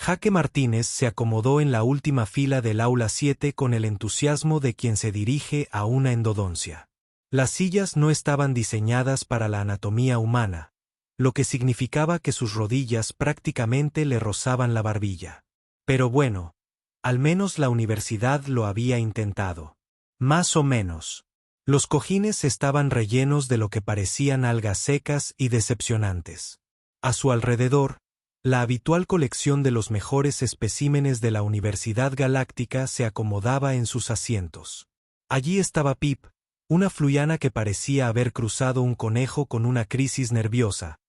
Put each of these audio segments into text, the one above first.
Jaque Martínez se acomodó en la última fila del aula 7 con el entusiasmo de quien se dirige a una endodoncia. Las sillas no estaban diseñadas para la anatomía humana, lo que significaba que sus rodillas prácticamente le rozaban la barbilla. Pero bueno, al menos la universidad lo había intentado. Más o menos. Los cojines estaban rellenos de lo que parecían algas secas y decepcionantes. A su alrededor, la habitual colección de los mejores especímenes de la Universidad Galáctica se acomodaba en sus asientos. Allí estaba Pip, una fluiana que parecía haber cruzado un conejo con una crisis nerviosa,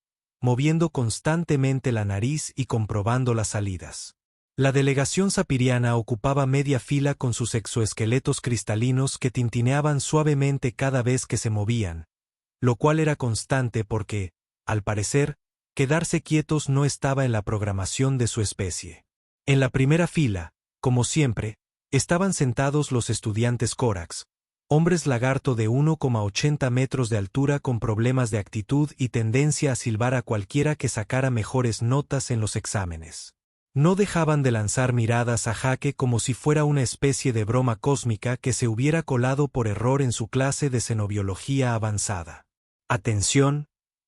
moviendo constantemente la nariz y comprobando las salidas. La delegación sapiriana ocupaba media fila con sus exoesqueletos cristalinos que tintineaban suavemente cada vez que se movían, lo cual era constante porque, al parecer, quedarse quietos no estaba en la programación de su especie. En la primera fila, como siempre, estaban sentados los estudiantes Corax, hombres lagarto de 1,80 metros de altura con problemas de actitud y tendencia a silbar a cualquiera que sacara mejores notas en los exámenes. No dejaban de lanzar miradas a Jaque como si fuera una especie de broma cósmica que se hubiera colado por error en su clase de xenobiología avanzada. Atención,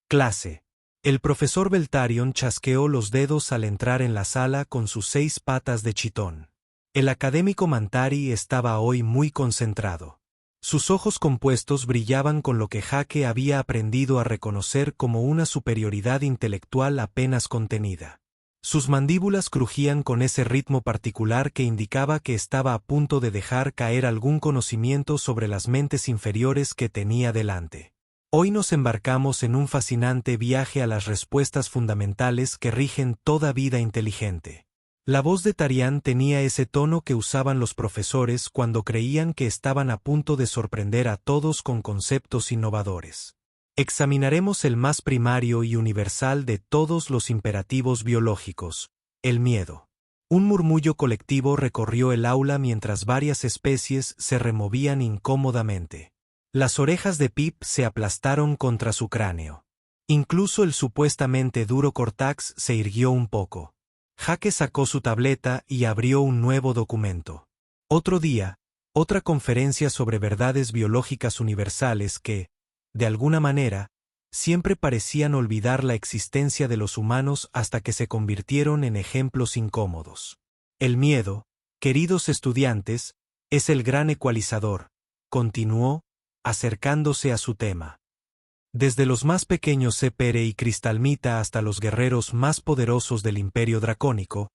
clase. El profesor Beltarion chasqueó los dedos al entrar en la sala con sus 6 patas de chitón. El académico Mantari estaba hoy muy concentrado. Sus ojos compuestos brillaban con lo que Jaque había aprendido a reconocer como una superioridad intelectual apenas contenida. Sus mandíbulas crujían con ese ritmo particular que indicaba que estaba a punto de dejar caer algún conocimiento sobre las mentes inferiores que tenía delante. Hoy nos embarcamos en un fascinante viaje a las respuestas fundamentales que rigen toda vida inteligente. La voz de Tarian tenía ese tono que usaban los profesores cuando creían que estaban a punto de sorprender a todos con conceptos innovadores. Examinaremos el más primario y universal de todos los imperativos biológicos, el miedo. Un murmullo colectivo recorrió el aula mientras varias especies se removían incómodamente. Las orejas de Pip se aplastaron contra su cráneo. Incluso el supuestamente duro Cortax se irguió un poco. Jaque sacó su tableta y abrió un nuevo documento. Otro día, otra conferencia sobre verdades biológicas universales que, de alguna manera, siempre parecían olvidar la existencia de los humanos hasta que se convirtieron en ejemplos incómodos. El miedo, queridos estudiantes, es el gran ecualizador, continuó, acercándose a su tema. Desde los más pequeños Sepere y Cristalmita hasta los guerreros más poderosos del Imperio Dracónico,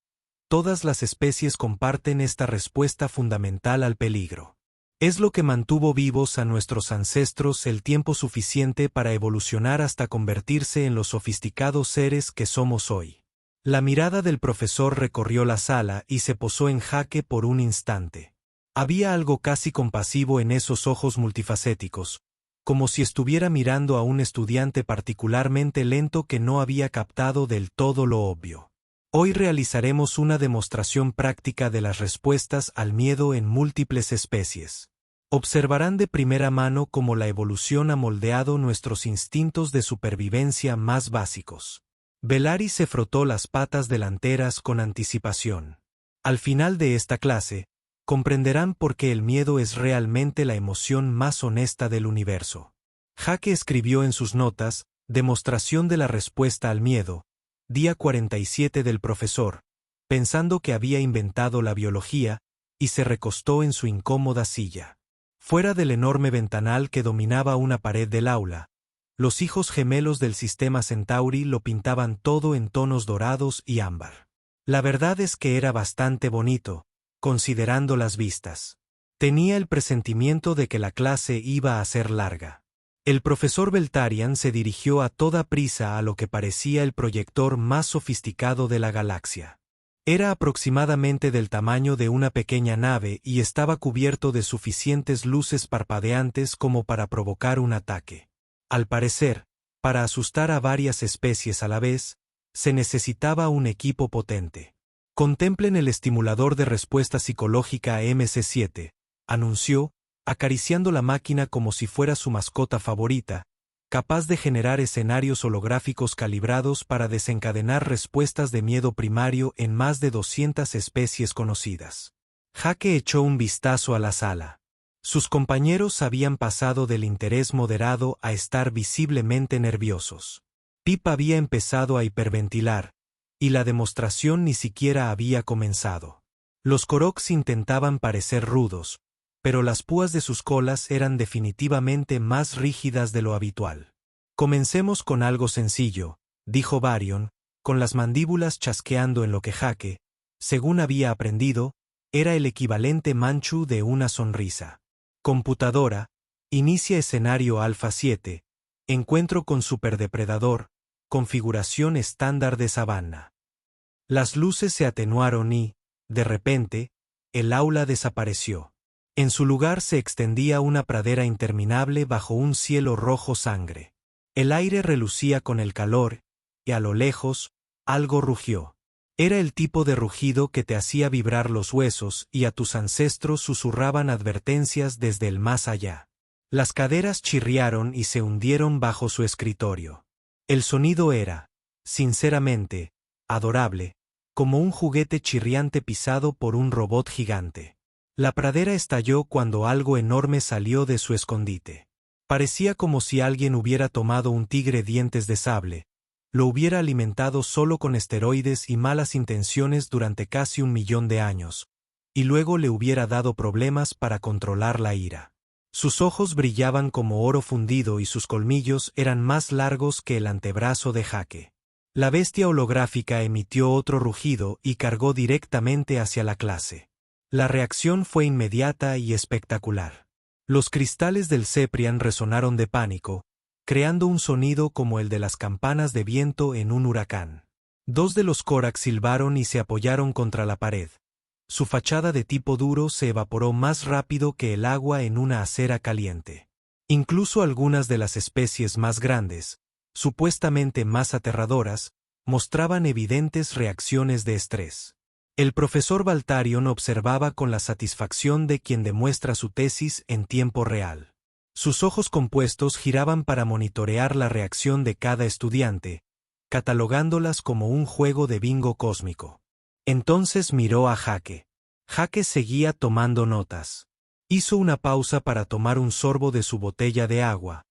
todas las especies comparten esta respuesta fundamental al peligro. Es lo que mantuvo vivos a nuestros ancestros el tiempo suficiente para evolucionar hasta convertirse en los sofisticados seres que somos hoy. La mirada del profesor recorrió la sala y se posó en Jaque por un instante. Había algo casi compasivo en esos ojos multifacéticos, como si estuviera mirando a un estudiante particularmente lento que no había captado del todo lo obvio. Hoy realizaremos una demostración práctica de las respuestas al miedo en múltiples especies. Observarán de primera mano cómo la evolución ha moldeado nuestros instintos de supervivencia más básicos. Belari se frotó las patas delanteras con anticipación. Al final de esta clase, comprenderán por qué el miedo es realmente la emoción más honesta del universo. Jaque escribió en sus notas, demostración de la respuesta al miedo, día 47 del profesor, pensando que había inventado la biología, y se recostó en su incómoda silla. Fuera del enorme ventanal que dominaba una pared del aula, los hijos gemelos del sistema Centauri lo pintaban todo en tonos dorados y ámbar. La verdad es que era bastante bonito, considerando las vistas. Tenía el presentimiento de que la clase iba a ser larga. El profesor Beltarian se dirigió a toda prisa a lo que parecía el proyector más sofisticado de la galaxia. Era aproximadamente del tamaño de una pequeña nave y estaba cubierto de suficientes luces parpadeantes como para provocar un ataque. Al parecer, para asustar a varias especies a la vez, se necesitaba un equipo potente. Contemplen el estimulador de respuesta psicológica MC7, anunció, acariciando la máquina como si fuera su mascota favorita, capaz de generar escenarios holográficos calibrados para desencadenar respuestas de miedo primario en más de 200 especies conocidas. Jake echó un vistazo a la sala. Sus compañeros habían pasado del interés moderado a estar visiblemente nerviosos. Pip había empezado a hiperventilar, y la demostración ni siquiera había comenzado. Los Koroks intentaban parecer rudos, pero las púas de sus colas eran definitivamente más rígidas de lo habitual. Comencemos con algo sencillo, dijo Varion, con las mandíbulas chasqueando en lo que Jake, según había aprendido, era el equivalente manchu de una sonrisa. Computadora, inicia escenario Alpha 7, encuentro con superdepredador, configuración estándar de sabana. Las luces se atenuaron y, de repente, el aula desapareció. En su lugar se extendía una pradera interminable bajo un cielo rojo sangre. El aire relucía con el calor, y a lo lejos, algo rugió. Era el tipo de rugido que te hacía vibrar los huesos y a tus ancestros susurraban advertencias desde el más allá. Las caderas chirriaron y se hundieron bajo su escritorio. El sonido era, sinceramente, adorable, como un juguete chirriante pisado por un robot gigante. La pradera estalló cuando algo enorme salió de su escondite. Parecía como si alguien hubiera tomado un tigre dientes de sable, lo hubiera alimentado solo con esteroides y malas intenciones durante casi 1.000.000 de años, y luego le hubiera dado problemas para controlar la ira. Sus ojos brillaban como oro fundido y sus colmillos eran más largos que el antebrazo de Jake. La bestia holográfica emitió otro rugido y cargó directamente hacia la clase. La reacción fue inmediata y espectacular. Los cristales del Ceprian resonaron de pánico, creando un sonido como el de las campanas de viento en un huracán. 2 de los Korak silbaron y se apoyaron contra la pared. Su fachada de tipo duro se evaporó más rápido que el agua en una acera caliente. Incluso algunas de las especies más grandes, supuestamente más aterradoras, mostraban evidentes reacciones de estrés. El profesor Valtarion observaba con la satisfacción de quien demuestra su tesis en tiempo real. Sus ojos compuestos giraban para monitorear la reacción de cada estudiante, catalogándolas como un juego de bingo cósmico. Entonces miró a Jake. Jake seguía tomando notas. Hizo una pausa para tomar un sorbo de su botella de agua,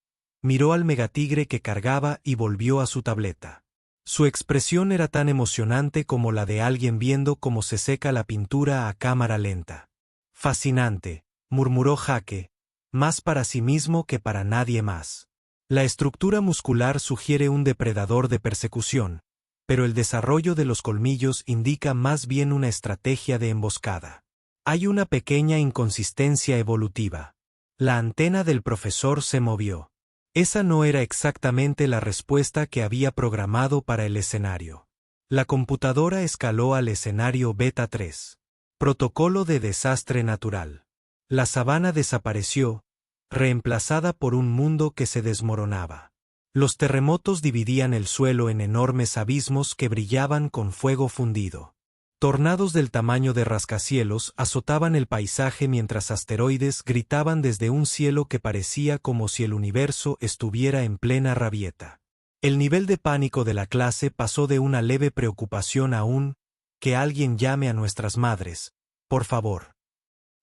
miró al megatigre que cargaba y volvió a su tableta. Su expresión era tan emocionante como la de alguien viendo cómo se seca la pintura a cámara lenta. Fascinante, murmuró Jake, más para sí mismo que para nadie más. La estructura muscular sugiere un depredador de persecución, pero el desarrollo de los colmillos indica más bien una estrategia de emboscada. Hay una pequeña inconsistencia evolutiva. La antena del profesor se movió. Esa no era exactamente la respuesta que había programado para el escenario. La computadora escaló al escenario Beta 3. Protocolo de desastre natural. La sabana desapareció, reemplazada por un mundo que se desmoronaba. Los terremotos dividían el suelo en enormes abismos que brillaban con fuego fundido. Tornados del tamaño de rascacielos azotaban el paisaje mientras asteroides gritaban desde un cielo que parecía como si el universo estuviera en plena rabieta. El nivel de pánico de la clase pasó de una leve preocupación a un «que alguien llame a nuestras madres, por favor».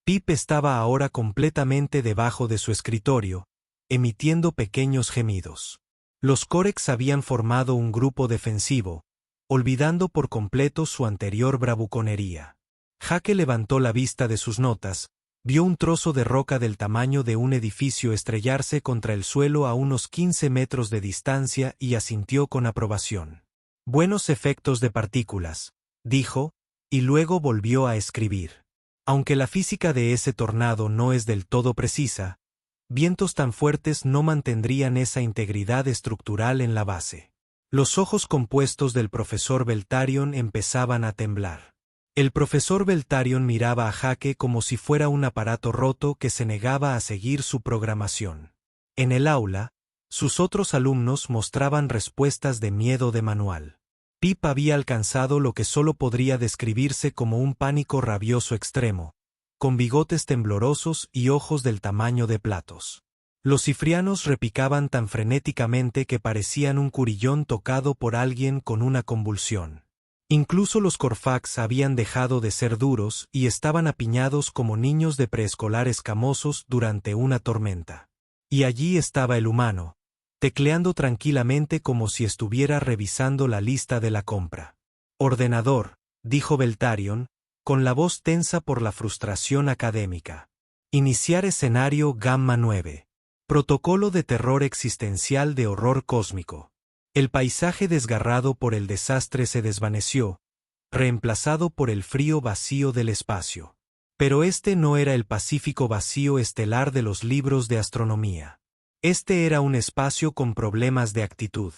Pip estaba ahora completamente debajo de su escritorio, emitiendo pequeños gemidos. Los Koreks habían formado un grupo defensivo, olvidando por completo su anterior bravuconería. Jake levantó la vista de sus notas, vio un trozo de roca del tamaño de un edificio estrellarse contra el suelo a unos 15 metros de distancia y asintió con aprobación. Buenos efectos de partículas, dijo, y luego volvió a escribir. Aunque la física de ese tornado no es del todo precisa, vientos tan fuertes no mantendrían esa integridad estructural en la base. Los ojos compuestos del profesor Beltarion empezaban a temblar. El profesor Beltarion miraba a Jake como si fuera un aparato roto que se negaba a seguir su programación. En el aula, sus otros alumnos mostraban respuestas de miedo de manual. Pip había alcanzado lo que solo podría describirse como un pánico rabioso extremo, con bigotes temblorosos y ojos del tamaño de platos. Los cifrianos repicaban tan frenéticamente que parecían un curillón tocado por alguien con una convulsión. Incluso los Corfax habían dejado de ser duros y estaban apiñados como niños de preescolar escamosos durante una tormenta. Y allí estaba el humano, tecleando tranquilamente como si estuviera revisando la lista de la compra. «Ordenador», dijo Beltarion, con la voz tensa por la frustración académica. «Iniciar escenario Gamma 9. Protocolo de terror existencial de horror cósmico». El paisaje desgarrado por el desastre se desvaneció, reemplazado por el frío vacío del espacio. Pero este no era el pacífico vacío estelar de los libros de astronomía. Este era un espacio con problemas de actitud.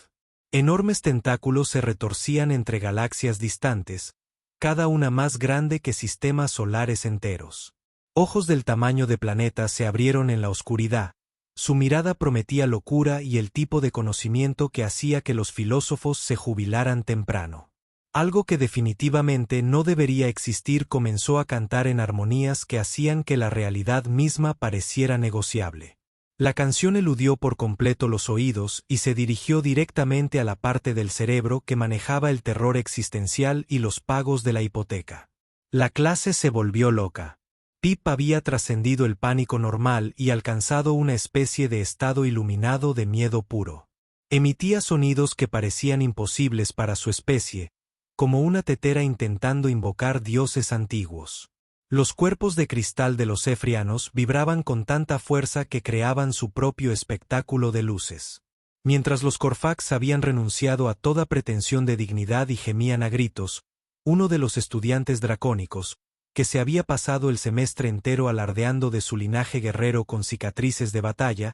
Enormes tentáculos se retorcían entre galaxias distantes, cada una más grande que sistemas solares enteros. Ojos del tamaño de planetas se abrieron en la oscuridad. Su mirada prometía locura y el tipo de conocimiento que hacía que los filósofos se jubilaran temprano. Algo que definitivamente no debería existir comenzó a cantar en armonías que hacían que la realidad misma pareciera negociable. La canción eludió por completo los oídos y se dirigió directamente a la parte del cerebro que manejaba el terror existencial y los pagos de la hipoteca. La clase se volvió loca. Pip había trascendido el pánico normal y alcanzado una especie de estado iluminado de miedo puro. Emitía sonidos que parecían imposibles para su especie, como una tetera intentando invocar dioses antiguos. Los cuerpos de cristal de los cefrianos vibraban con tanta fuerza que creaban su propio espectáculo de luces. Mientras los Corfax habían renunciado a toda pretensión de dignidad y gemían a gritos, uno de los estudiantes dracónicos, que se había pasado el semestre entero alardeando de su linaje guerrero con cicatrices de batalla,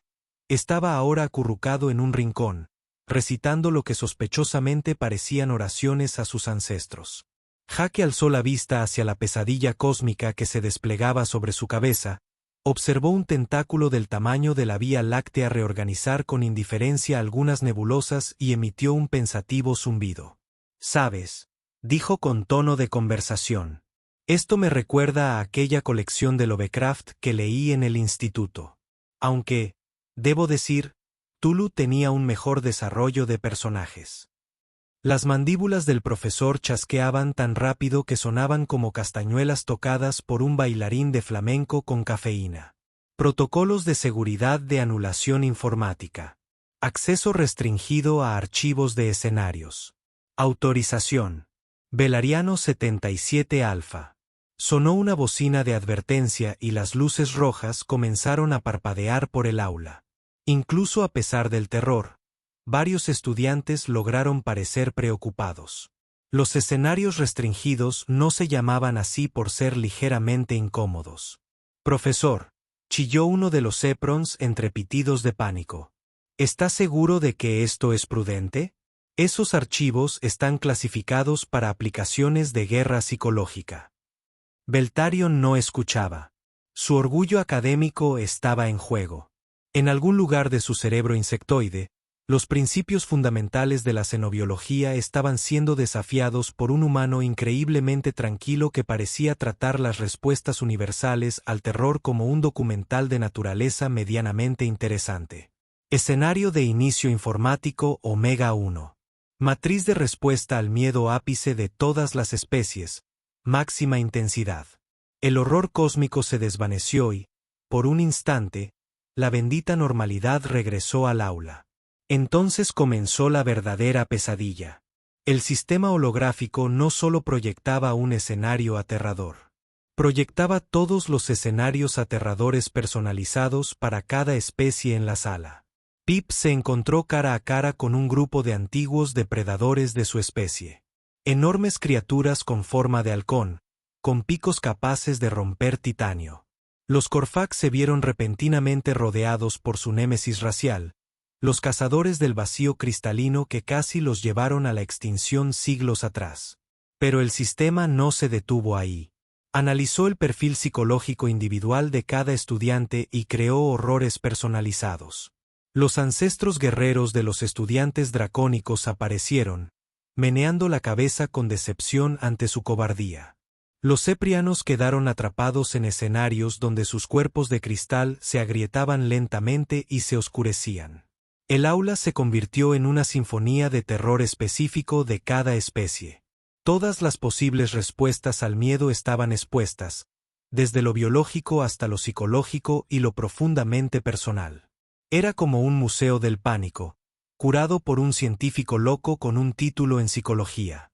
estaba ahora acurrucado en un rincón, recitando lo que sospechosamente parecían oraciones a sus ancestros. Jaque alzó la vista hacia la pesadilla cósmica que se desplegaba sobre su cabeza, observó un tentáculo del tamaño de la Vía Láctea reorganizar con indiferencia algunas nebulosas y emitió un pensativo zumbido. «¿Sabes?», dijo con tono de conversación. «Esto me recuerda a aquella colección de Lovecraft que leí en el instituto. Aunque, debo decir, Tulu tenía un mejor desarrollo de personajes». Las mandíbulas del profesor chasqueaban tan rápido que sonaban como castañuelas tocadas por un bailarín de flamenco con cafeína. Protocolos de seguridad de anulación informática. Acceso restringido a archivos de escenarios. Autorización. Velariano 77 Alfa. Sonó una bocina de advertencia y las luces rojas comenzaron a parpadear por el aula. Incluso a pesar del terror, varios estudiantes lograron parecer preocupados. Los escenarios restringidos no se llamaban así por ser ligeramente incómodos. «Profesor», chilló uno de los Eprons entre pitidos de pánico. «¿Está seguro de que esto es prudente? Esos archivos están clasificados para aplicaciones de guerra psicológica». Beltarion no escuchaba. Su orgullo académico estaba en juego. En algún lugar de su cerebro insectoide, los principios fundamentales de la xenobiología estaban siendo desafiados por un humano increíblemente tranquilo que parecía tratar las respuestas universales al terror como un documental de naturaleza medianamente interesante. Escenario de inicio informático Omega 1. Matriz de respuesta al miedo ápice de todas las especies, máxima intensidad. El horror cósmico se desvaneció y, por un instante, la bendita normalidad regresó al aula. Entonces comenzó la verdadera pesadilla. El sistema holográfico no solo proyectaba un escenario aterrador. Proyectaba todos los escenarios aterradores personalizados para cada especie en la sala. Pip se encontró cara a cara con un grupo de antiguos depredadores de su especie. Enormes criaturas con forma de halcón, con picos capaces de romper titanio. Los Corfax se vieron repentinamente rodeados por su némesis racial, los cazadores del vacío cristalino que casi los llevaron a la extinción siglos atrás. Pero el sistema no se detuvo ahí. Analizó el perfil psicológico individual de cada estudiante y creó horrores personalizados. Los ancestros guerreros de los estudiantes dracónicos aparecieron, meneando la cabeza con decepción ante su cobardía. Los ceprianos quedaron atrapados en escenarios donde sus cuerpos de cristal se agrietaban lentamente y se oscurecían. El aula se convirtió en una sinfonía de terror específico de cada especie. Todas las posibles respuestas al miedo estaban expuestas, desde lo biológico hasta lo psicológico y lo profundamente personal. Era como un museo del pánico, curado por un científico loco con un título en psicología.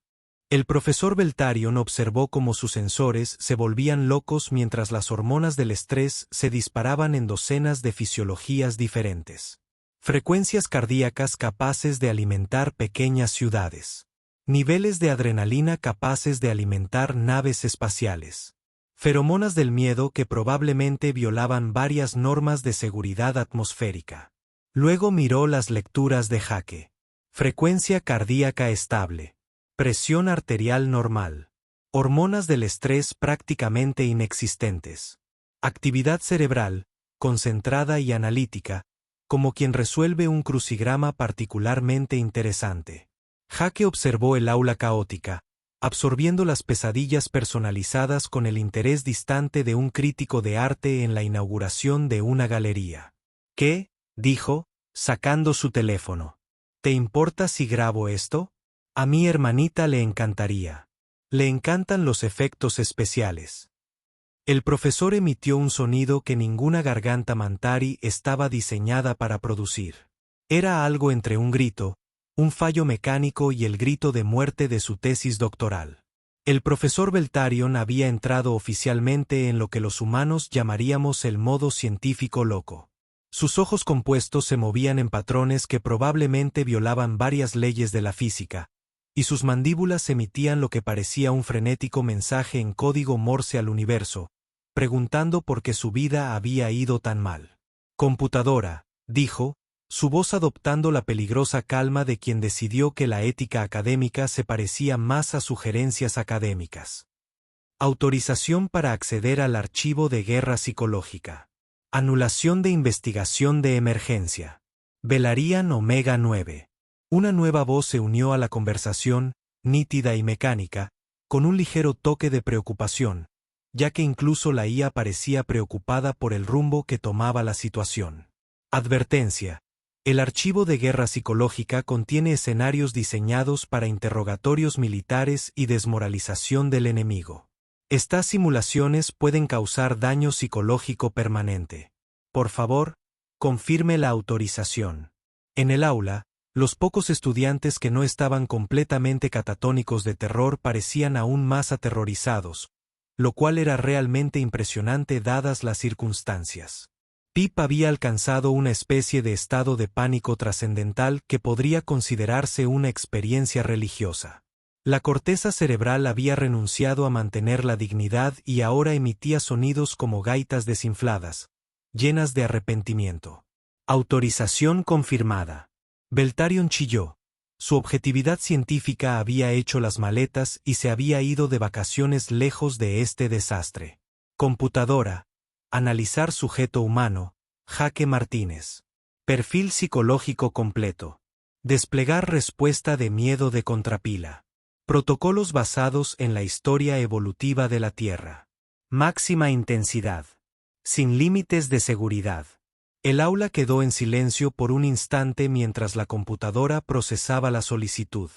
El profesor Beltarion observó cómo sus sensores se volvían locos mientras las hormonas del estrés se disparaban en docenas de fisiologías diferentes. Frecuencias cardíacas capaces de alimentar pequeñas ciudades. Niveles de adrenalina capaces de alimentar naves espaciales. Feromonas del miedo que probablemente violaban varias normas de seguridad atmosférica. Luego miró las lecturas de Jake. Frecuencia cardíaca estable. Presión arterial normal. Hormonas del estrés prácticamente inexistentes. Actividad cerebral, concentrada y analítica, como quien resuelve un crucigrama particularmente interesante. Jake observó el aula caótica, absorbiendo las pesadillas personalizadas con el interés distante de un crítico de arte en la inauguración de una galería. ¿Qué?, dijo, sacando su teléfono. ¿Te importa si grabo esto? A mi hermanita le encantaría. Le encantan los efectos especiales. El profesor emitió un sonido que ninguna garganta Mantari estaba diseñada para producir. Era algo entre un grito, un fallo mecánico y el grito de muerte de su tesis doctoral. El profesor Beltarion había entrado oficialmente en lo que los humanos llamaríamos el modo científico loco. Sus ojos compuestos se movían en patrones que probablemente violaban varias leyes de la física, y sus mandíbulas emitían lo que parecía un frenético mensaje en código Morse al universo, preguntando por qué su vida había ido tan mal. Computadora, dijo, su voz adoptando la peligrosa calma de quien decidió que la ética académica se parecía más a sugerencias académicas. Autorización para acceder al archivo de guerra psicológica. Anulación de investigación de emergencia. Velaryon Omega 9. Una nueva voz se unió a la conversación, nítida y mecánica, con un ligero toque de preocupación, ya que incluso la IA parecía preocupada por el rumbo que tomaba la situación. Advertencia. El archivo de guerra psicológica contiene escenarios diseñados para interrogatorios militares y desmoralización del enemigo. Estas simulaciones pueden causar daño psicológico permanente. Por favor, confirme la autorización. En el aula, los pocos estudiantes que no estaban completamente catatónicos de terror parecían aún más aterrorizados, lo cual era realmente impresionante dadas las circunstancias. Pip había alcanzado una especie de estado de pánico trascendental que podría considerarse una experiencia religiosa. La corteza cerebral había renunciado a mantener la dignidad y ahora emitía sonidos como gaitas desinfladas, llenas de arrepentimiento. Autorización confirmada. Beltarion chilló. Su objetividad científica había hecho las maletas y se había ido de vacaciones lejos de este desastre. Computadora. Analizar sujeto humano. Jake Martínez. Perfil psicológico completo. Desplegar respuesta de miedo de contrapila. Protocolos basados en la historia evolutiva de la Tierra. Máxima intensidad. Sin límites de seguridad. El aula quedó en silencio por un instante mientras la computadora procesaba la solicitud.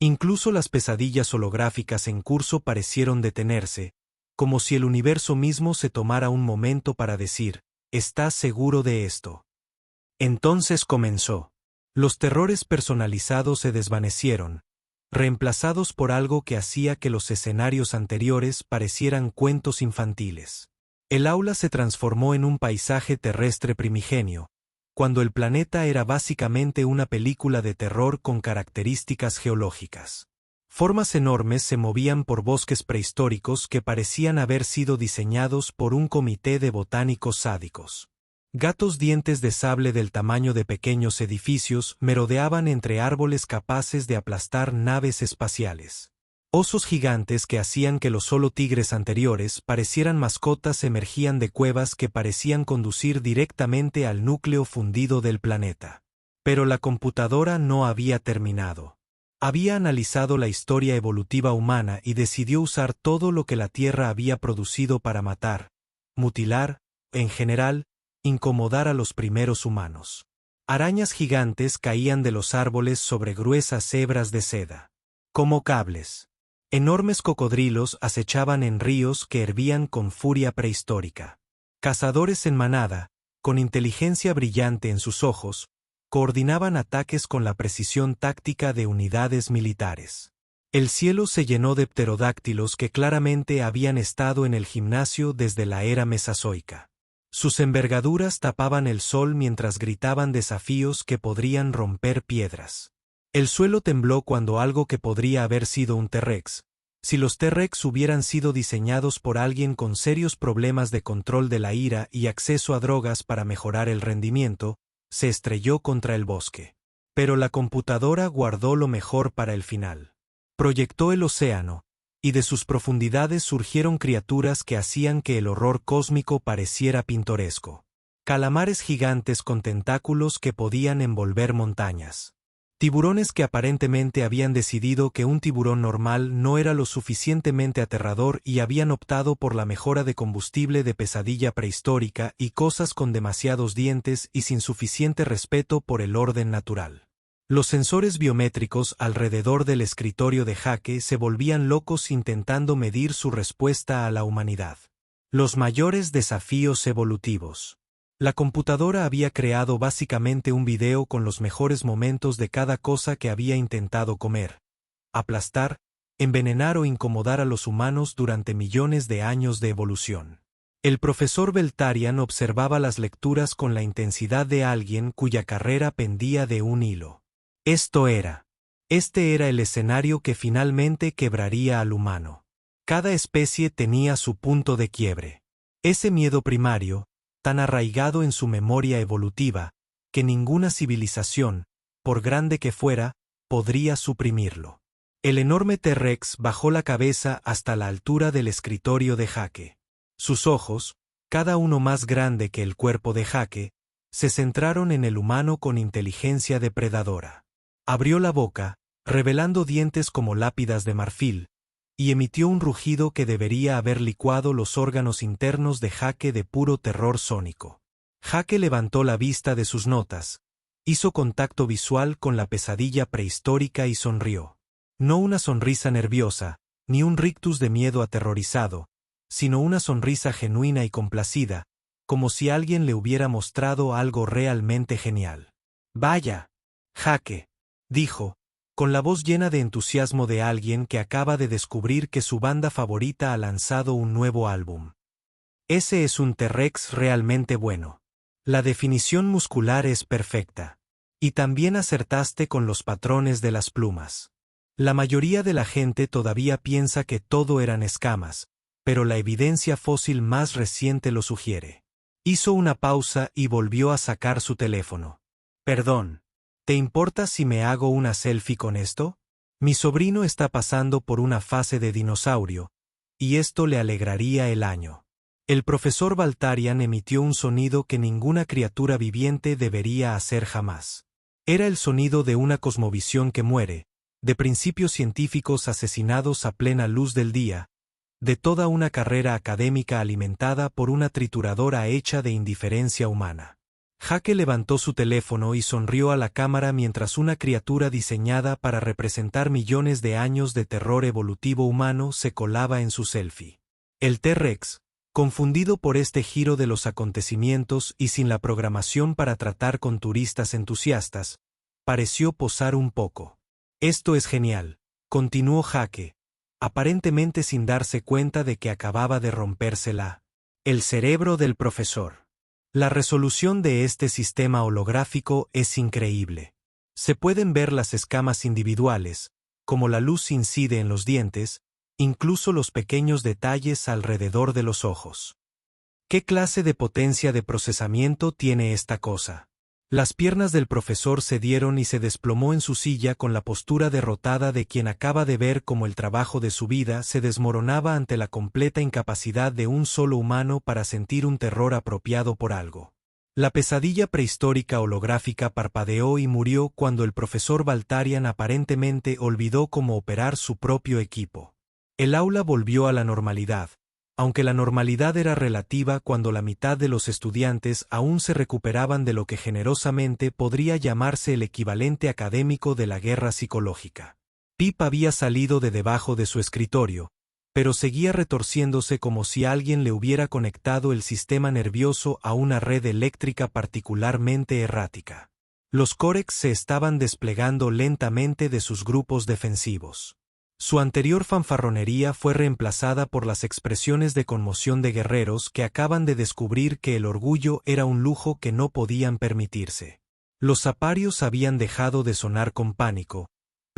Incluso las pesadillas holográficas en curso parecieron detenerse, como si el universo mismo se tomara un momento para decir, ¿estás seguro de esto? Entonces comenzó. Los terrores personalizados se desvanecieron, reemplazados por algo que hacía que los escenarios anteriores parecieran cuentos infantiles. El aula se transformó en un paisaje terrestre primigenio, cuando el planeta era básicamente una película de terror con características geológicas. Formas enormes se movían por bosques prehistóricos que parecían haber sido diseñados por un comité de botánicos sádicos. Gatos dientes de sable del tamaño de pequeños edificios merodeaban entre árboles capaces de aplastar naves espaciales. Osos gigantes que hacían que los solo tigres anteriores parecieran mascotas emergían de cuevas que parecían conducir directamente al núcleo fundido del planeta. Pero la computadora no había terminado. Había analizado la historia evolutiva humana y decidió usar todo lo que la Tierra había producido para matar, mutilar, en general, incomodar a los primeros humanos. Arañas gigantes caían de los árboles sobre gruesas hebras de seda. Como cables. Enormes cocodrilos acechaban en ríos que hervían con furia prehistórica. Cazadores en manada, con inteligencia brillante en sus ojos, coordinaban ataques con la precisión táctica de unidades militares. El cielo se llenó de pterodáctilos que claramente habían estado en el gimnasio desde la era mesozoica. Sus envergaduras tapaban el sol mientras gritaban desafíos que podrían romper piedras. El suelo tembló cuando algo que podría haber sido un T-Rex, si los T-Rex hubieran sido diseñados por alguien con serios problemas de control de la ira y acceso a drogas para mejorar el rendimiento, se estrelló contra el bosque. Pero la computadora guardó lo mejor para el final. Proyectó el océano, y de sus profundidades surgieron criaturas que hacían que el horror cósmico pareciera pintoresco. Calamares gigantes con tentáculos que podían envolver montañas. Tiburones que aparentemente habían decidido que un tiburón normal no era lo suficientemente aterrador y habían optado por la mejora de combustible de pesadilla prehistórica y cosas con demasiados dientes y sin suficiente respeto por el orden natural. Los sensores biométricos alrededor del escritorio de Jake se volvían locos intentando medir su respuesta a la humanidad. Los mayores desafíos evolutivos. La computadora había creado básicamente un video con los mejores momentos de cada cosa que había intentado comer, aplastar, envenenar o incomodar a los humanos durante millones de años de evolución. El profesor Beltarian observaba las lecturas con la intensidad de alguien cuya carrera pendía de un hilo. Este era el escenario que finalmente quebraría al humano. Cada especie tenía su punto de quiebre. Ese miedo primario, tan arraigado en su memoria evolutiva, que ninguna civilización, por grande que fuera, podría suprimirlo. El enorme T-Rex bajó la cabeza hasta la altura del escritorio de Jake. Sus ojos, cada uno más grande que el cuerpo de Jake, se centraron en el humano con inteligencia depredadora. Abrió la boca, revelando dientes como lápidas de marfil, y emitió un rugido que debería haber licuado los órganos internos de Jake de puro terror sónico. Jake levantó la vista de sus notas, hizo contacto visual con la pesadilla prehistórica y sonrió. No una sonrisa nerviosa, ni un rictus de miedo aterrorizado, sino una sonrisa genuina y complacida, como si alguien le hubiera mostrado algo realmente genial. «Vaya, Jake», dijo, con la voz llena de entusiasmo de alguien que acaba de descubrir que su banda favorita ha lanzado un nuevo álbum. Ese es un T-Rex realmente bueno. La definición muscular es perfecta. Y también acertaste con los patrones de las plumas. La mayoría de la gente todavía piensa que todo eran escamas, pero la evidencia fósil más reciente lo sugiere. Hizo una pausa y volvió a sacar su teléfono. Perdón. ¿Te importa si me hago una selfie con esto? Mi sobrino está pasando por una fase de dinosaurio, y esto le alegraría el año. El profesor Baltarian emitió un sonido que ninguna criatura viviente debería hacer jamás. Era el sonido de una cosmovisión que muere, de principios científicos asesinados a plena luz del día, de toda una carrera académica alimentada por una trituradora hecha de indiferencia humana. Jake levantó su teléfono y sonrió a la cámara mientras una criatura diseñada para representar millones de años de terror evolutivo humano se colaba en su selfie. El T-Rex, confundido por este giro de los acontecimientos y sin la programación para tratar con turistas entusiastas, pareció posar un poco. Esto es genial, continuó Jake, aparentemente sin darse cuenta de que acababa de rompérsela. El cerebro del profesor. La resolución de este sistema holográfico es increíble. Se pueden ver las escamas individuales, como la luz incide en los dientes, incluso los pequeños detalles alrededor de los ojos. ¿Qué clase de potencia de procesamiento tiene esta cosa? Las piernas del profesor cedieron y se desplomó en su silla con la postura derrotada de quien acaba de ver cómo el trabajo de su vida se desmoronaba ante la completa incapacidad de un solo humano para sentir un terror apropiado por algo. La pesadilla prehistórica holográfica parpadeó y murió cuando el profesor Baltarian aparentemente olvidó cómo operar su propio equipo. El aula volvió a la normalidad, aunque la normalidad era relativa cuando la mitad de los estudiantes aún se recuperaban de lo que generosamente podría llamarse el equivalente académico de la guerra psicológica. Pip había salido de debajo de su escritorio, pero seguía retorciéndose como si alguien le hubiera conectado el sistema nervioso a una red eléctrica particularmente errática. Los Corex se estaban desplegando lentamente de sus grupos defensivos. Su anterior fanfarronería fue reemplazada por las expresiones de conmoción de guerreros que acaban de descubrir que el orgullo era un lujo que no podían permitirse. Los zaparios habían dejado de sonar con pánico,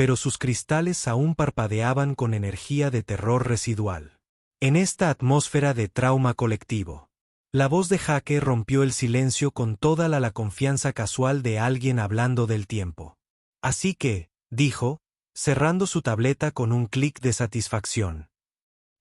pero sus cristales aún parpadeaban con energía de terror residual. En esta atmósfera de trauma colectivo, la voz de Jake rompió el silencio con toda la confianza casual de alguien hablando del tiempo. Así que, dijo, cerrando su tableta con un clic de satisfacción.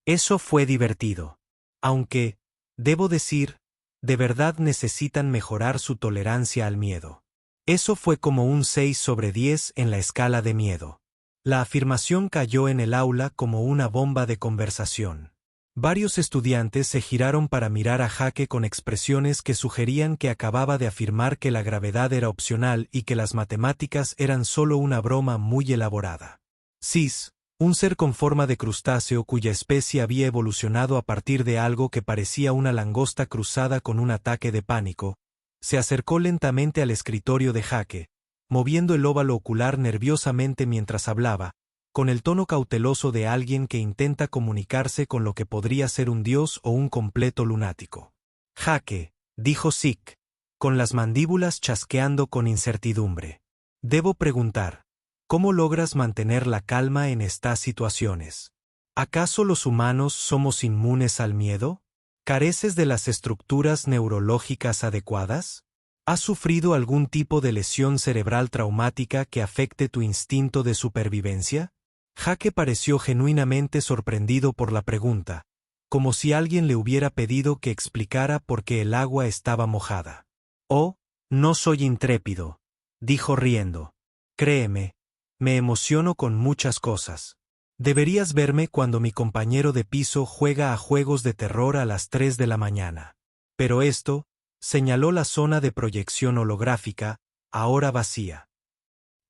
Eso fue divertido. Aunque, debo decir, de verdad necesitan mejorar su tolerancia al miedo. Eso fue como un 6 sobre 10 en la escala de miedo. La afirmación cayó en el aula como una bomba de conversación. Varios estudiantes se giraron para mirar a Jake con expresiones que sugerían que acababa de afirmar que la gravedad era opcional y que las matemáticas eran solo una broma muy elaborada. Sis, un ser con forma de crustáceo cuya especie había evolucionado a partir de algo que parecía una langosta cruzada con un ataque de pánico, se acercó lentamente al escritorio de Jake, moviendo el óvalo ocular nerviosamente mientras hablaba, con el tono cauteloso de alguien que intenta comunicarse con lo que podría ser un dios o un completo lunático. Jake, dijo Sick, con las mandíbulas chasqueando con incertidumbre. Debo preguntar, ¿cómo logras mantener la calma en estas situaciones? ¿Acaso los humanos somos inmunes al miedo? ¿Careces de las estructuras neurológicas adecuadas? ¿Has sufrido algún tipo de lesión cerebral traumática que afecte tu instinto de supervivencia? Jake pareció genuinamente sorprendido por la pregunta, como si alguien le hubiera pedido que explicara por qué el agua estaba mojada. Oh, no soy intrépido, dijo riendo. Créeme, me emociono con muchas cosas. Deberías verme cuando mi compañero de piso juega a juegos de terror a las 3 de la mañana. Pero esto, señaló la zona de proyección holográfica, ahora vacía.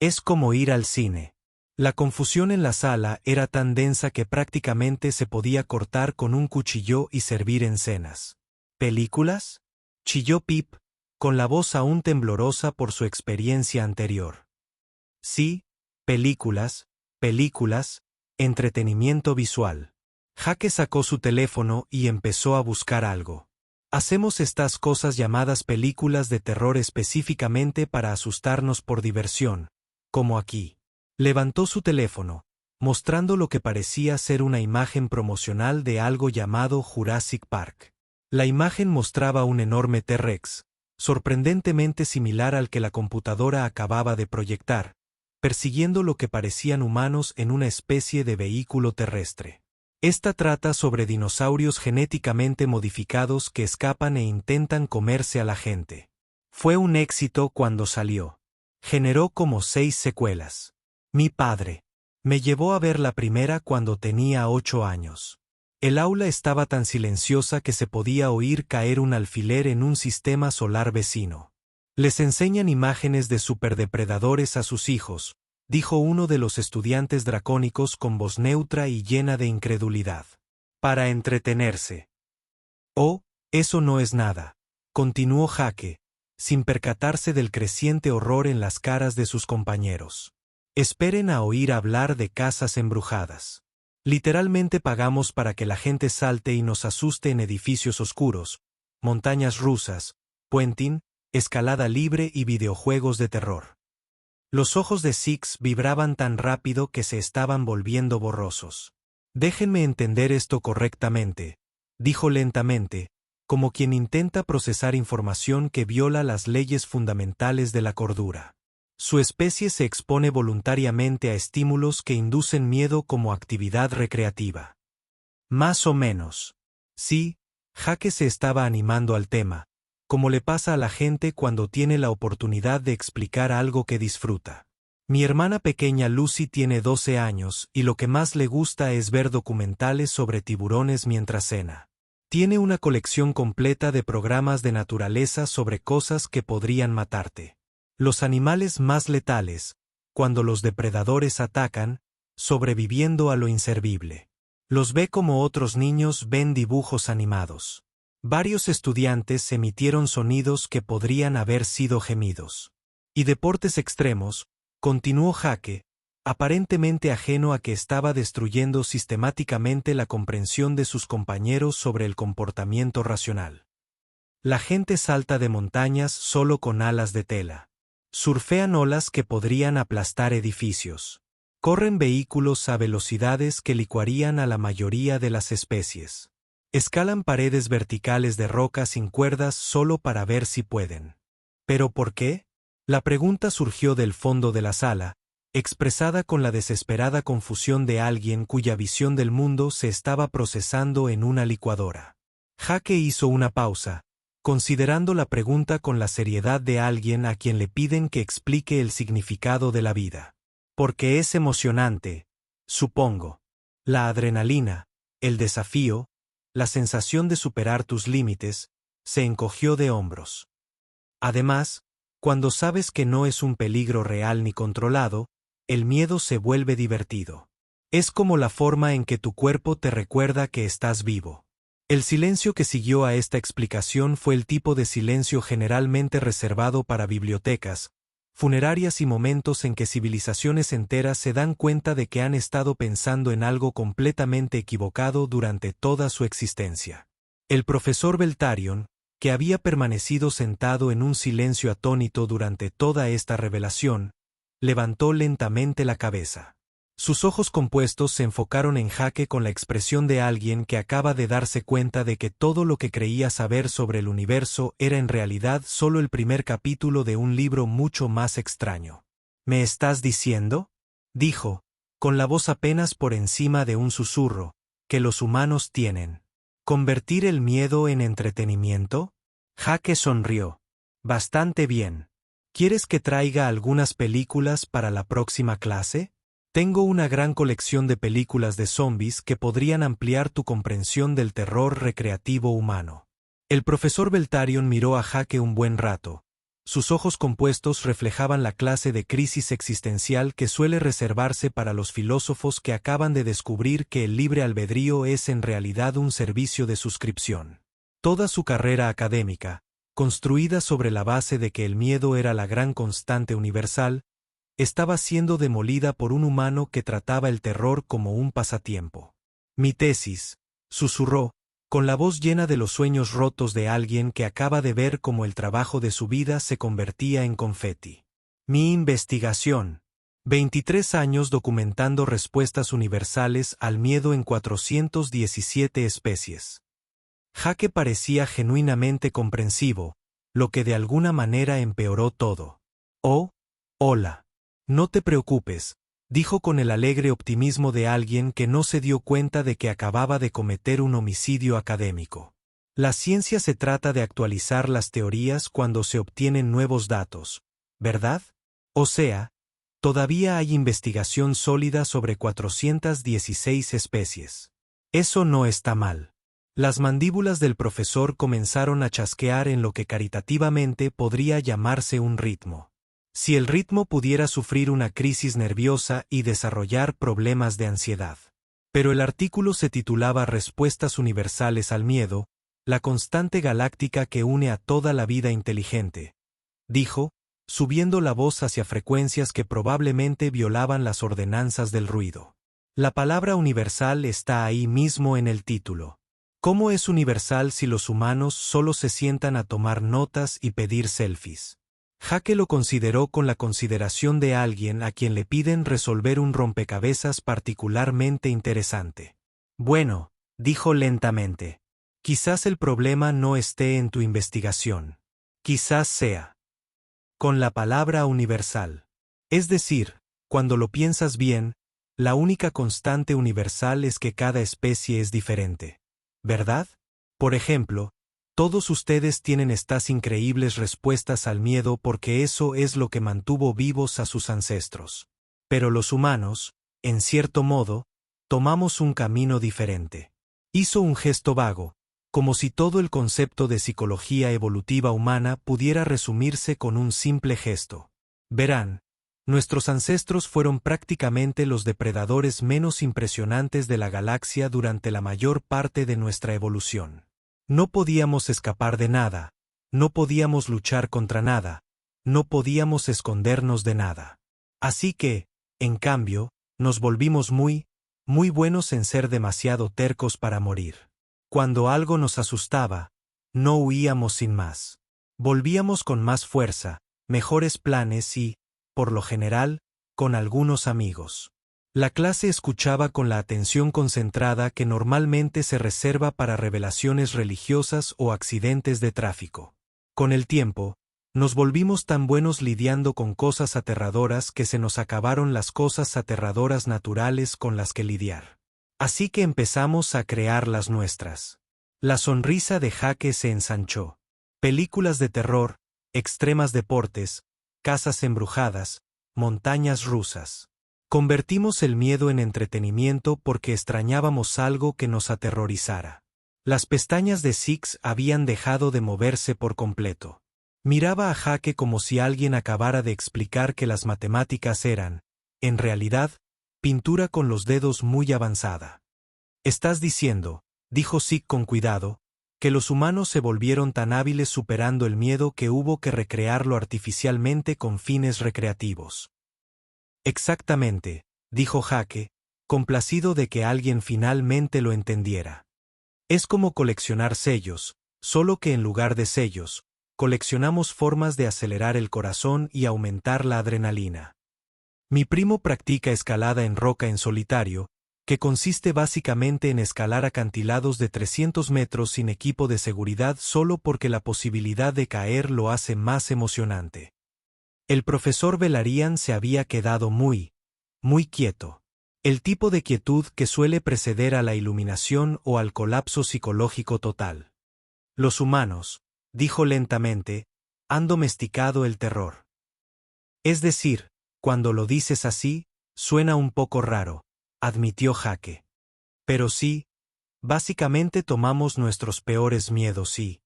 Es como ir al cine. La confusión en la sala era tan densa que prácticamente se podía cortar con un cuchillo y servir en cenas. ¿Películas? Chilló Pip, con la voz aún temblorosa por su experiencia anterior. Sí, películas, entretenimiento visual. Jake sacó su teléfono y empezó a buscar algo. Hacemos estas cosas llamadas películas de terror específicamente para asustarnos por diversión, como aquí. Levantó su teléfono, mostrando lo que parecía ser una imagen promocional de algo llamado Jurassic Park. La imagen mostraba un enorme T-Rex, sorprendentemente similar al que la computadora acababa de proyectar, persiguiendo lo que parecían humanos en una especie de vehículo terrestre. Esta trata sobre dinosaurios genéticamente modificados que escapan e intentan comerse a la gente. Fue un éxito cuando salió. Generó como 6 secuelas. Mi padre me llevó a ver la primera cuando tenía 8 años. El aula estaba tan silenciosa que se podía oír caer un alfiler en un sistema solar vecino. Les enseñan imágenes de superdepredadores a sus hijos, dijo uno de los estudiantes dracónicos con voz neutra y llena de incredulidad. Para entretenerse. Oh, eso no es nada, continuó Jake, sin percatarse del creciente horror en las caras de sus compañeros. Esperen a oír hablar de casas embrujadas. Literalmente pagamos para que la gente salte y nos asuste en edificios oscuros, montañas rusas, puenting, escalada libre y videojuegos de terror. Los ojos de Six vibraban tan rápido que se estaban volviendo borrosos. Déjenme entender esto correctamente, dijo lentamente, como quien intenta procesar información que viola las leyes fundamentales de la cordura. Su especie se expone voluntariamente a estímulos que inducen miedo como actividad recreativa. Más o menos. Sí, Jake se estaba animando al tema, como le pasa a la gente cuando tiene la oportunidad de explicar algo que disfruta. Mi hermana pequeña Lucy tiene 12 años y lo que más le gusta es ver documentales sobre tiburones mientras cena. Tiene una colección completa de programas de naturaleza sobre cosas que podrían matarte. Los animales más letales, cuando los depredadores atacan, sobreviviendo a lo inservible. Los ve como otros niños ven dibujos animados. Varios estudiantes emitieron sonidos que podrían haber sido gemidos. Y deportes extremos, continuó Jake, aparentemente ajeno a que estaba destruyendo sistemáticamente la comprensión de sus compañeros sobre el comportamiento racional. La gente salta de montañas solo con alas de tela. Surfean olas que podrían aplastar edificios. Corren vehículos a velocidades que licuarían a la mayoría de las especies. Escalan paredes verticales de roca sin cuerdas solo para ver si pueden. ¿Pero por qué? La pregunta surgió del fondo de la sala, expresada con la desesperada confusión de alguien cuya visión del mundo se estaba procesando en una licuadora. Jake hizo una pausa, considerando la pregunta con la seriedad de alguien a quien le piden que explique el significado de la vida. Porque es emocionante, supongo. La adrenalina, el desafío, la sensación de superar tus límites, se encogió de hombros. Además, cuando sabes que no es un peligro real ni controlado, el miedo se vuelve divertido. Es como la forma en que tu cuerpo te recuerda que estás vivo. El silencio que siguió a esta explicación fue el tipo de silencio generalmente reservado para bibliotecas, funerarias y momentos en que civilizaciones enteras se dan cuenta de que han estado pensando en algo completamente equivocado durante toda su existencia. El profesor Beltarion, que había permanecido sentado en un silencio atónito durante toda esta revelación, levantó lentamente la cabeza. Sus ojos compuestos se enfocaron en Jake con la expresión de alguien que acaba de darse cuenta de que todo lo que creía saber sobre el universo era en realidad solo el primer capítulo de un libro mucho más extraño. ¿Me estás diciendo?, dijo, con la voz apenas por encima de un susurro, que los humanos tienen. ¿Convertir el miedo en entretenimiento? Jake sonrió. Bastante bien. ¿Quieres que traiga algunas películas para la próxima clase? Tengo una gran colección de películas de zombies que podrían ampliar tu comprensión del terror recreativo humano. El profesor Beltarion miró a Jake un buen rato. Sus ojos compuestos reflejaban la clase de crisis existencial que suele reservarse para los filósofos que acaban de descubrir que el libre albedrío es en realidad un servicio de suscripción. Toda su carrera académica, construida sobre la base de que el miedo era la gran constante universal, estaba siendo demolida por un humano que trataba el terror como un pasatiempo. Mi tesis, susurró, con la voz llena de los sueños rotos de alguien que acaba de ver cómo el trabajo de su vida se convertía en confeti. Mi investigación. 23 años documentando respuestas universales al miedo en 417 especies. Jake parecía genuinamente comprensivo, lo que de alguna manera empeoró todo. Oh, hola. No te preocupes, dijo con el alegre optimismo de alguien que no se dio cuenta de que acababa de cometer un homicidio académico. La ciencia se trata de actualizar las teorías cuando se obtienen nuevos datos, ¿verdad? O sea, todavía hay investigación sólida sobre 416 especies. Eso no está mal. Las mandíbulas del profesor comenzaron a chasquear en lo que caritativamente podría llamarse un ritmo. Si el ritmo pudiera sufrir una crisis nerviosa y desarrollar problemas de ansiedad. Pero el artículo se titulaba Respuestas universales al miedo, la constante galáctica que une a toda la vida inteligente, dijo, subiendo la voz hacia frecuencias que probablemente violaban las ordenanzas del ruido. La palabra universal está ahí mismo en el título. ¿Cómo es universal si los humanos solo se sientan a tomar notas y pedir selfies? Jake lo consideró con la consideración de alguien a quien le piden resolver un rompecabezas particularmente interesante. Bueno, dijo lentamente, quizás el problema no esté en tu investigación. Quizás sea con la palabra universal. Es decir, cuando lo piensas bien, la única constante universal es que cada especie es diferente. ¿Verdad? Por ejemplo, Todos ustedes tienen estas increíbles respuestas al miedo porque eso es lo que mantuvo vivos a sus ancestros. Pero los humanos, en cierto modo, tomamos un camino diferente. Hizo un gesto vago, como si todo el concepto de psicología evolutiva humana pudiera resumirse con un simple gesto. Verán, nuestros ancestros fueron prácticamente los depredadores menos impresionantes de la galaxia durante la mayor parte de nuestra evolución. No podíamos escapar de nada, no podíamos luchar contra nada, no podíamos escondernos de nada. Así que, en cambio, nos volvimos muy buenos en ser demasiado tercos para morir. Cuando algo nos asustaba, no huíamos sin más. Volvíamos con más fuerza, mejores planes y, por lo general, con algunos amigos. La clase escuchaba con la atención concentrada que normalmente se reserva para revelaciones religiosas o accidentes de tráfico. Con el tiempo, nos volvimos tan buenos lidiando con cosas aterradoras que se nos acabaron las cosas aterradoras naturales con las que lidiar. Así que empezamos a crear las nuestras. La sonrisa de Jake se ensanchó. Películas de terror, extremas deportes, casas embrujadas, montañas rusas. Convertimos el miedo en entretenimiento porque extrañábamos algo que nos aterrorizara. Las pestañas de Six habían dejado de moverse por completo. Miraba a Jake como si alguien acabara de explicar que las matemáticas eran, en realidad, pintura con los dedos muy avanzada. Estás diciendo, dijo Six con cuidado, que los humanos se volvieron tan hábiles superando el miedo que hubo que recrearlo artificialmente con fines recreativos. Exactamente, dijo Jake, complacido de que alguien finalmente lo entendiera. Es como coleccionar sellos, solo que en lugar de sellos, coleccionamos formas de acelerar el corazón y aumentar la adrenalina. Mi primo practica escalada en roca en solitario, que consiste básicamente en escalar acantilados de 300 metros sin equipo de seguridad solo porque la posibilidad de caer lo hace más emocionante. El profesor Velaryon se había quedado muy quieto. El tipo de quietud que suele preceder a la iluminación o al colapso psicológico total. Los humanos, dijo lentamente, han domesticado el terror. Es decir, cuando lo dices así, suena un poco raro, admitió Jake. Pero sí, básicamente tomamos nuestros peores miedos y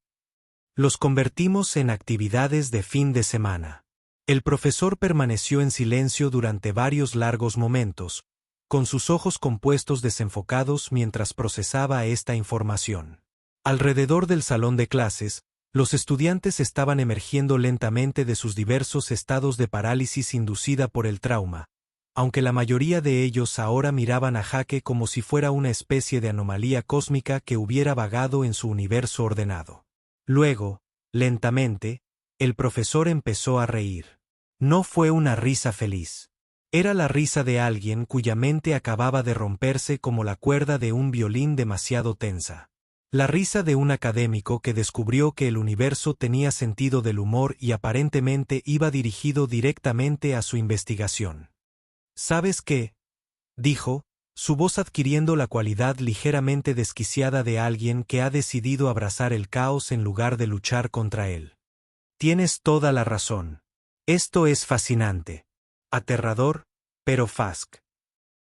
los convertimos en actividades de fin de semana. El profesor permaneció en silencio durante varios largos momentos, con sus ojos compuestos desenfocados mientras procesaba esta información. Alrededor del salón de clases, los estudiantes estaban emergiendo lentamente de sus diversos estados de parálisis inducida por el trauma, aunque la mayoría de ellos ahora miraban a Jake como si fuera una especie de anomalía cósmica que hubiera vagado en su universo ordenado. Luego, lentamente, el profesor empezó a reír. No fue una risa feliz. Era la risa de alguien cuya mente acababa de romperse como la cuerda de un violín demasiado tensa. La risa de un académico que descubrió que el universo tenía sentido del humor y aparentemente iba dirigido directamente a su investigación. ¿Sabes qué?, dijo, su voz adquiriendo la cualidad ligeramente desquiciada de alguien que ha decidido abrazar el caos en lugar de luchar contra él. Tienes toda la razón. Esto es fascinante. Aterrador, pero Fask.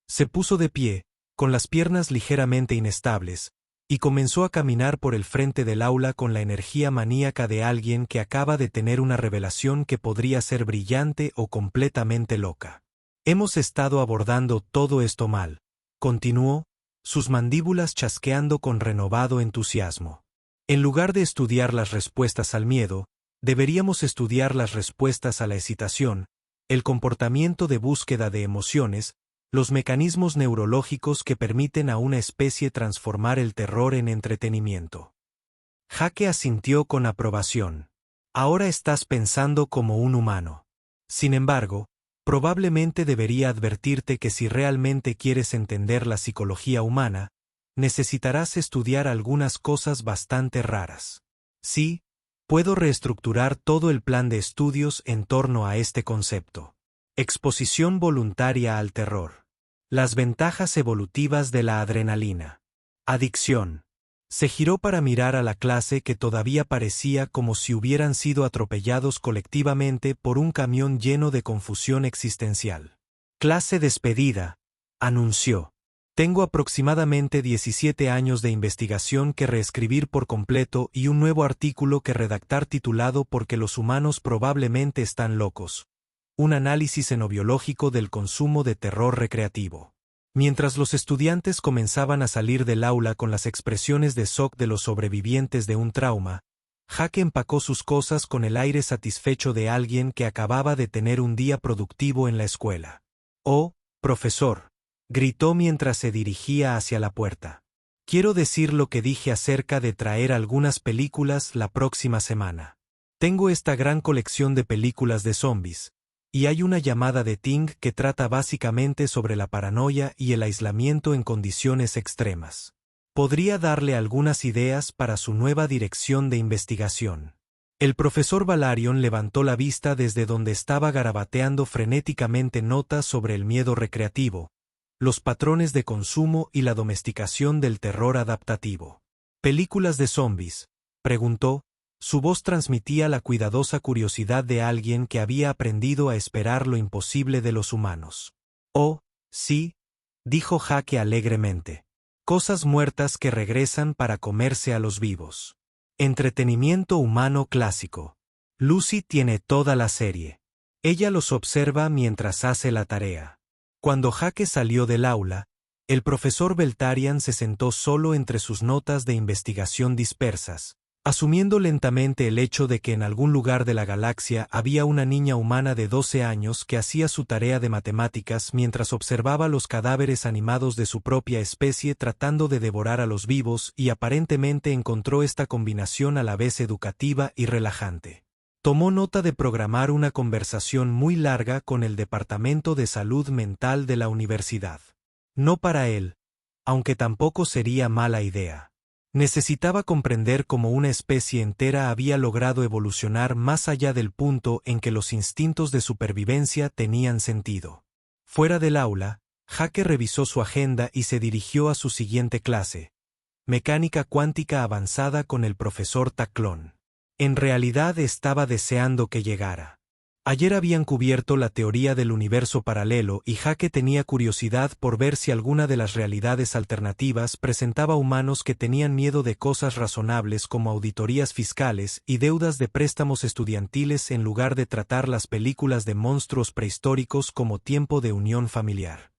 Se puso de pie, con las piernas ligeramente inestables, y comenzó a caminar por el frente del aula con la energía maníaca de alguien que acaba de tener una revelación que podría ser brillante o completamente loca. Hemos estado abordando todo esto mal, continuó, sus mandíbulas chasqueando con renovado entusiasmo. En lugar de estudiar las respuestas al miedo, deberíamos estudiar las respuestas a la excitación, el comportamiento de búsqueda de emociones, los mecanismos neurológicos que permiten a una especie transformar el terror en entretenimiento. Jake asintió con aprobación. Ahora estás pensando como un humano. Sin embargo, probablemente debería advertirte que si realmente quieres entender la psicología humana, necesitarás estudiar algunas cosas bastante raras. Sí, puedo reestructurar todo el plan de estudios en torno a este concepto. Exposición voluntaria al terror. Las ventajas evolutivas de la adrenalina. Adicción. Se giró para mirar a la clase que todavía parecía como si hubieran sido atropellados colectivamente por un camión lleno de confusión existencial. Clase despedida, anunció. Tengo aproximadamente 17 años de investigación que reescribir por completo y un nuevo artículo que redactar titulado «Porque los humanos probablemente están locos». Un análisis xenobiológico del consumo de terror recreativo. Mientras los estudiantes comenzaban a salir del aula con las expresiones de shock de los sobrevivientes de un trauma, Jake empacó sus cosas con el aire satisfecho de alguien que acababa de tener un día productivo en la escuela. «Oh, profesor», gritó mientras se dirigía hacia la puerta. «Quiero decir lo que dije acerca de traer algunas películas la próxima semana. Tengo esta gran colección de películas de zombies, y hay una llamada de Ting que trata básicamente sobre la paranoia y el aislamiento en condiciones extremas. Podría darle algunas ideas para su nueva dirección de investigación». El profesor Valarion levantó la vista desde donde estaba garabateando frenéticamente notas sobre el miedo recreativo, los patrones de consumo y la domesticación del terror adaptativo. «¿Películas de zombies?», preguntó. Su voz transmitía la cuidadosa curiosidad de alguien que había aprendido a esperar lo imposible de los humanos. «Oh, sí», dijo Jake alegremente. «Cosas muertas que regresan para comerse a los vivos. Entretenimiento humano clásico. Lucy tiene toda la serie. Ella los observa mientras hace la tarea». Cuando Jake salió del aula, el profesor Beltarian se sentó solo entre sus notas de investigación dispersas, asumiendo lentamente el hecho de que en algún lugar de la galaxia había una niña humana de 12 años que hacía su tarea de matemáticas mientras observaba los cadáveres animados de su propia especie tratando de devorar a los vivos y aparentemente encontró esta combinación a la vez educativa y relajante. Tomó nota de programar una conversación muy larga con el Departamento de Salud Mental de la universidad. No para él, aunque tampoco sería mala idea. Necesitaba comprender cómo una especie entera había logrado evolucionar más allá del punto en que los instintos de supervivencia tenían sentido. Fuera del aula, Jake revisó su agenda y se dirigió a su siguiente clase, mecánica cuántica avanzada con el profesor Taclón. En realidad estaba deseando que llegara. Ayer habían cubierto la teoría del universo paralelo y Jake tenía curiosidad por ver si alguna de las realidades alternativas presentaba humanos que tenían miedo de cosas razonables como auditorías fiscales y deudas de préstamos estudiantiles en lugar de tratar las películas de monstruos prehistóricos como tiempo de unión familiar.